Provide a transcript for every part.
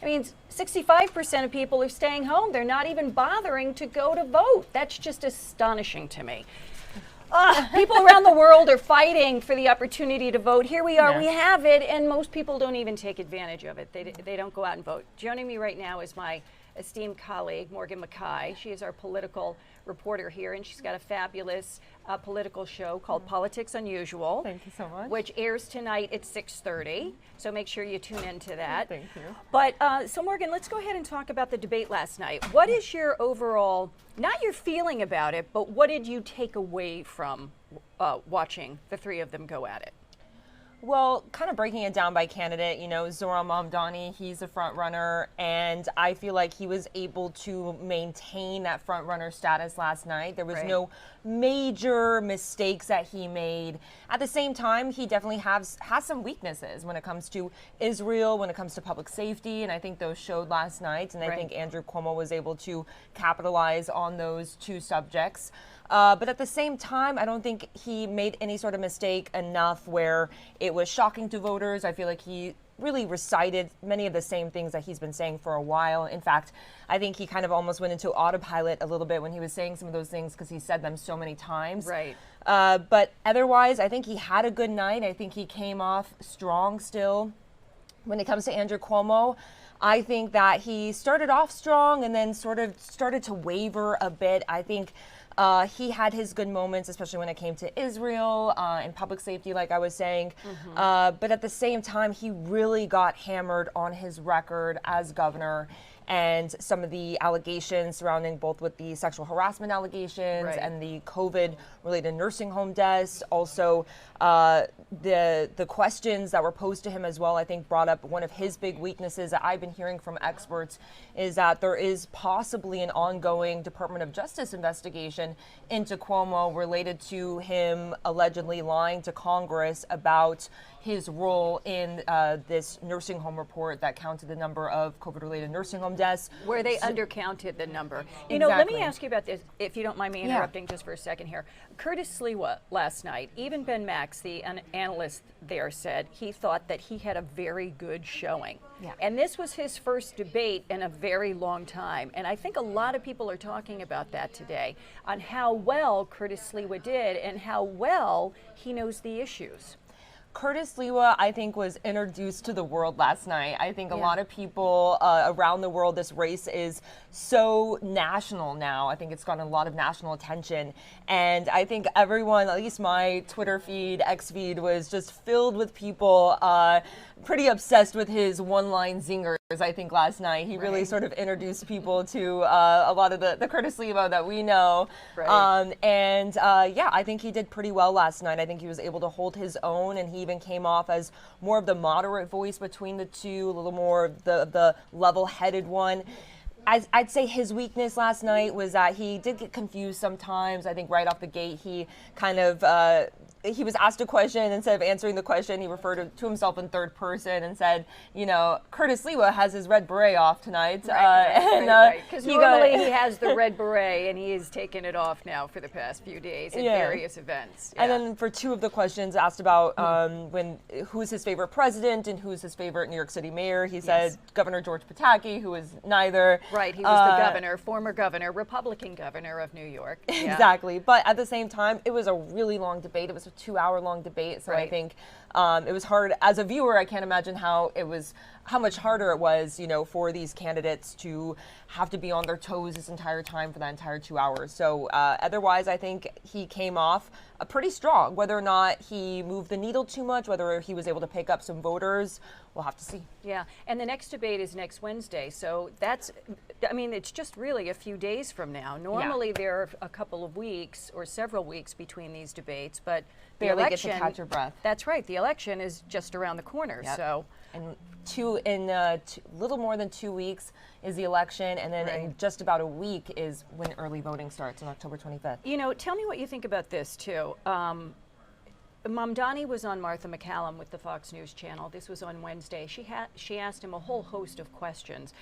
I mean, 65% of people are staying home. They're not even bothering to go to vote. That's just astonishing to me. People around the world are fighting for the opportunity to vote. Here we are, we have it, and most people don't even take advantage of it. They don't go out and vote. Joining me right now is my esteemed colleague, Morgan McKay. She is our political reporter here, and she's got a fabulous political show called Politics Unusual. Thank you so much. Which airs tonight at 6:30, so make sure you tune into that. Thank you. But, so Morgan, let's go ahead and talk about the debate last night. What is your overall, not your feeling about it, but what did you take away from watching the three of them go at it? Well, kind of breaking it down by candidate, Zoram Donnie, he's a front runner, and I feel like he was able to maintain that front runner status last night. There was no major mistakes that he made. At the same time, he definitely has some weaknesses when it comes to Israel, when it comes to public safety, and I think those showed last night, and I think Andrew Cuomo was able to capitalize on those two subjects. But at the same time, I don't think he made any sort of mistake enough where it was shocking to voters. I feel like he really recited many of the same things that he's been saying for a while. In fact, I think he kind of almost went into autopilot a little bit when he was saying some of those things because he said them so many times. Right. But otherwise, I think he had a good night. I think he came off strong still. When it comes to Andrew Cuomo, I think that he started off strong and then sort of started to waver a bit. I think he had his good moments, especially when it came to Israel and public safety, like I was saying. But at the same time, he really got hammered on his record as governor and some of the allegations surrounding both with the sexual harassment allegations and the COVID-related nursing home deaths. Also, the questions that were posed to him as well, I think brought up one of his big weaknesses that I've been hearing from experts is that there is possibly an ongoing Department of Justice investigation into Cuomo related to him allegedly lying to Congress about his role in this nursing home report that counted the number of COVID-related nursing home deaths. Where they undercounted the number. You know, let me ask you about this, if you don't mind me interrupting just for a second here. Curtis Sliwa last night, even Ben Max, the analyst there, said he thought that he had a very good showing. And this was his first debate in a very long time. And I think a lot of people are talking about that today, on how well Curtis Sliwa did and how well he knows the issues. Curtis Sliwa, I think, was introduced to the world last night. I think a lot of people around the world, this race is so national now. I think it's gotten a lot of national attention. And I think everyone, at least my Twitter feed, X feed, was just filled with people pretty obsessed with his one-line zingers, I think, last night. He really sort of introduced people to a lot of the Curtis Sliwa that we know. Yeah, I think he did pretty well last night. I think he was able to hold his own, and he even came off as more of the moderate voice between the two, a little more of the level-headed one. I'd say his weakness last night was that he did get confused sometimes. I think right off the gate, he kind of he was asked a question. Instead of answering the question, he referred to himself in third person and said, Curtis Sliwa has his red beret off tonight. Because normally he has the red beret, and he has taken it off now for the past few days at various events. And then for two of the questions asked about who's his favorite president and who's his favorite New York City mayor, he said Governor George Pataki, who is neither. Right, he was the governor, former governor, Republican governor of New York. Exactly. But at the same time, it was a really long debate. It was a 2-hour-long debate. So I think it was hard. As a viewer, I can't imagine how much harder it was, for these candidates to have to be on their toes this entire time for that entire 2 hours. So otherwise, I think he came off pretty strong. Whether or not he moved the needle too much, whether he was able to pick up some voters, we'll have to see. Yeah, and the next debate is next Wednesday. So it's just really a few days from now. Normally there are a couple of weeks or several weeks between these debates, but the election, get to catch your breath. That's right. The election is just around the corner. So, and little more than 2 weeks is the election, and then in just about a week is when early voting starts on October 25th. Tell me what you think about this too. Donnie was on Martha McCallum with the Fox News channel. This was on Wednesday. She asked him a whole host of questions.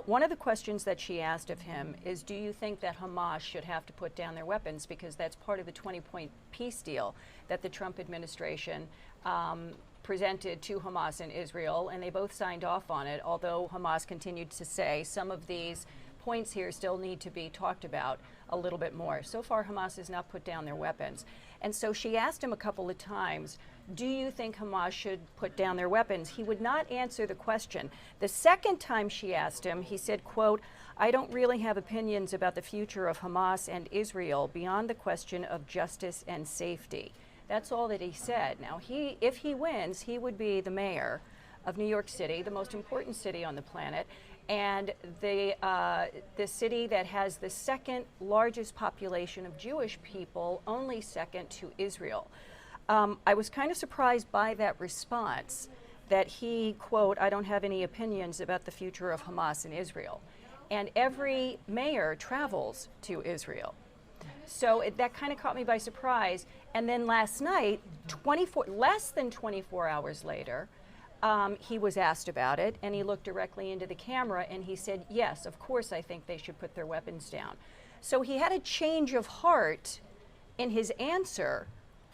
One of the questions that she asked of him is, do you think that Hamas should have to put down their weapons, because that's part of the 20-point peace deal that the Trump administration presented to Hamas and Israel, and they both signed off on it, although Hamas continued to say some of these points here still need to be talked about a little bit more. So far, Hamas has not put down their weapons. And so she asked him a couple of times, do you think Hamas should put down their weapons? He would not answer the question. The second time she asked him, he said, quote, I don't really have opinions about the future of Hamas and Israel beyond the question of justice and safety. That's all that he said. Now, if he wins, he would be the mayor of New York City, the most important city on the planet, and the city that has the second largest population of Jewish people, only second to Israel. I was kind of surprised by that response, that he, quote, I don't have any opinions about the future of Hamas and Israel. And every mayor travels to Israel. So that kind of caught me by surprise. And then last night, less than 24 hours later, he was asked about it, and he looked directly into the camera, and he said, yes, of course I think they should put their weapons down. So he had a change of heart in his answer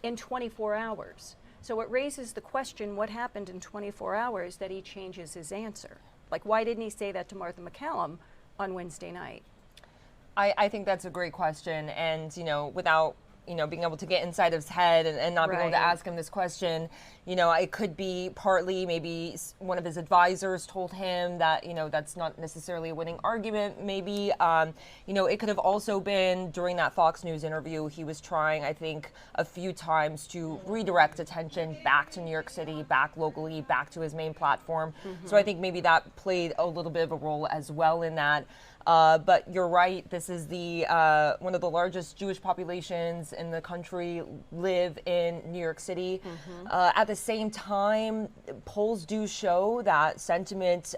in 24 hours. So it raises the question, what happened in 24 hours that he changes his answer? Like, why didn't he say that to Martha McCallum on Wednesday night? I think that's a great question. And, without, being able to get inside his head and not being able to ask him this question, it could be partly maybe one of his advisors told him that, that's not necessarily a winning argument. Maybe, it could have also been during that Fox News interview, he was trying, I think, a few times to redirect attention back to New York City, back locally, back to his main platform. So I think maybe that played a little bit of a role as well in that. But you're right, this is the one of the largest Jewish populations in the country live in New York City. At the same time, polls do show that sentiment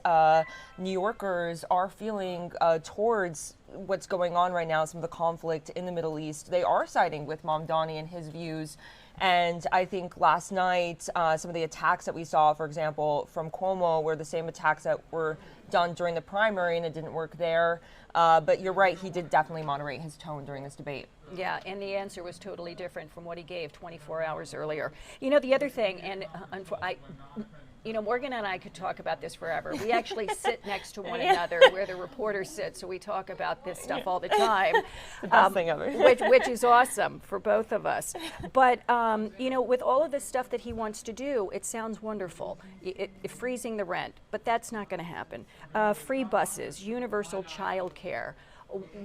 New Yorkers are feeling towards what's going on right now, some of the conflict in the Middle East. They are siding with Mom Donnie and his views. And I think last night, some of the attacks that we saw, for example, from Cuomo, were the same attacks that were done during the primary, and it didn't work there. But you're right, he did definitely moderate his tone during this debate. Yeah, and the answer was totally different from what he gave 24 hours earlier. The other thing, and Morgan and I could talk about this forever. We actually sit next to one another where the reporters sit, so we talk about this stuff all the time. The best thing ever. which is awesome for both of us. But, with all of the stuff that he wants to do, it sounds wonderful. Freezing the rent, but that's not going to happen. Free buses, universal child care.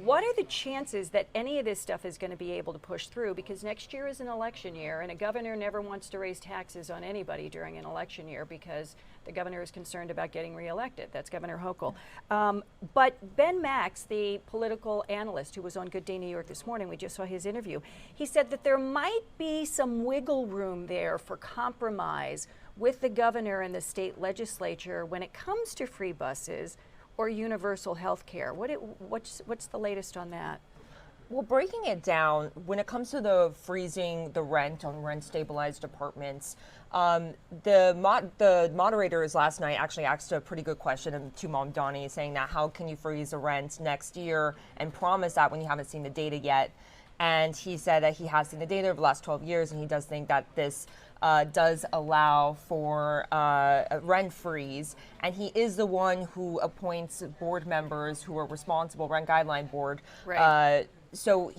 What are the chances that any of this stuff is going to be able to push through? Because next year is an election year, and a governor never wants to raise taxes on anybody during an election year because the governor is concerned about getting reelected. That's Governor Hochul. But Ben Max, the political analyst who was on Good Day New York this morning, we just saw his interview, he said that there might be some wiggle room there for compromise with the governor and the state legislature when it comes to free buses or universal health care. What's the latest on that? Well, breaking it down, when it comes to the freezing the rent on rent-stabilized apartments, the moderators last night actually asked a pretty good question to Mom Donnie, saying that how can you freeze the rent next year and promise that when you haven't seen the data yet? And he said that he has seen the data over the last 12 years, and he does think that this does allow for a rent freeze. And he is the one who appoints board members who are responsible, Rent Guideline Board. Right. So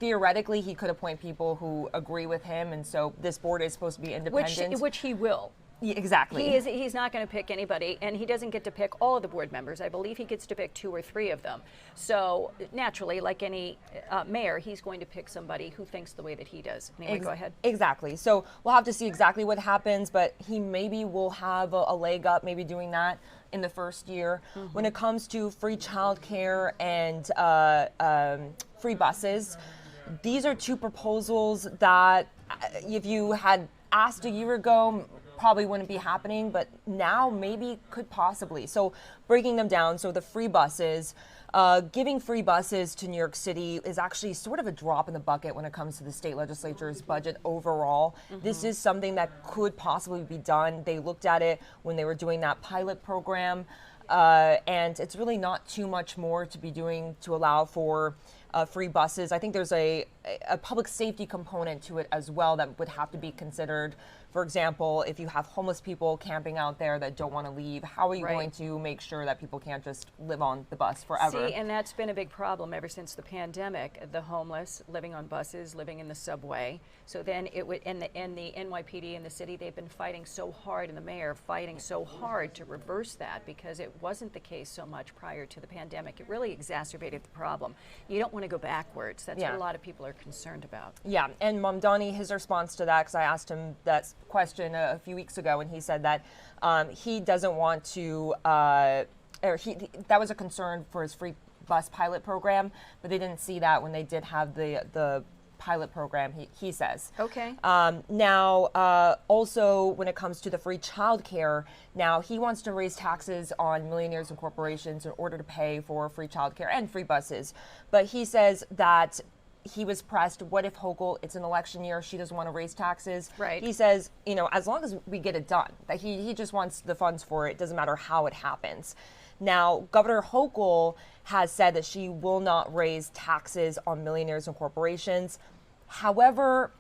theoretically, he could appoint people who agree with him. And so this board is supposed to be independent. Which he will. Yeah, exactly. He's not going to pick anybody, and he doesn't get to pick all of the board members. I believe he gets to pick 2 or 3 of them. So naturally, like any mayor, he's going to pick somebody who thinks the way that he does. Anyway, go ahead. Exactly. So we'll have to see exactly what happens, but he maybe will have a leg up maybe doing that in the first year. When it comes to free childcare and free buses, these are 2 proposals that if you had asked a year ago, probably wouldn't be happening, but now maybe could possibly. So breaking them down, so the free buses, giving free buses to New York City is actually sort of a drop in the bucket when it comes to the state legislature's budget overall. This is something that could possibly be done. They looked at it when they were doing that pilot program, and it's really not too much more to be doing to allow for free buses. I think there's a public safety component to it as well that would have to be considered. For example, if you have homeless people camping out there that don't want to leave, how are you going to make sure that people can't just live on the bus forever? See, and that's been a big problem ever since the pandemic. The homeless living on buses, living in the subway. So then it would, and the NYPD and the city, they've been fighting so hard, and the mayor fighting so hard to reverse that, because it wasn't the case so much prior to the pandemic. It really exacerbated the problem. You don't want to go backwards. That's what a lot of people are concerned about. Yeah, and Donnie, his response to that, because I asked him that question a few weeks ago, and he said that he doesn't want to, that was a concern for his free bus pilot program, but they didn't see that when they did have the pilot program, he says. Okay. Now, also when it comes to the free childcare, now he wants to raise taxes on millionaires and corporations in order to pay for free childcare and free buses. But he says that he was pressed, what if Hochul, it's an election year, she doesn't want to raise taxes. Right. He says, you know, as long as we get it done, that he just wants the funds for it, doesn't matter how it happens. Now, Governor Hochul has said that she will not raise taxes on millionaires and corporations. However,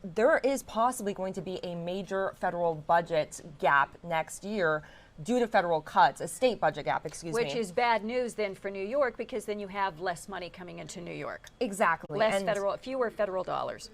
there is possibly going to be a major federal budget gap next year due to federal cuts, a state budget gap, excuse me. Which is bad news then for New York, because then you have less money coming into New York. Exactly. Fewer federal dollars.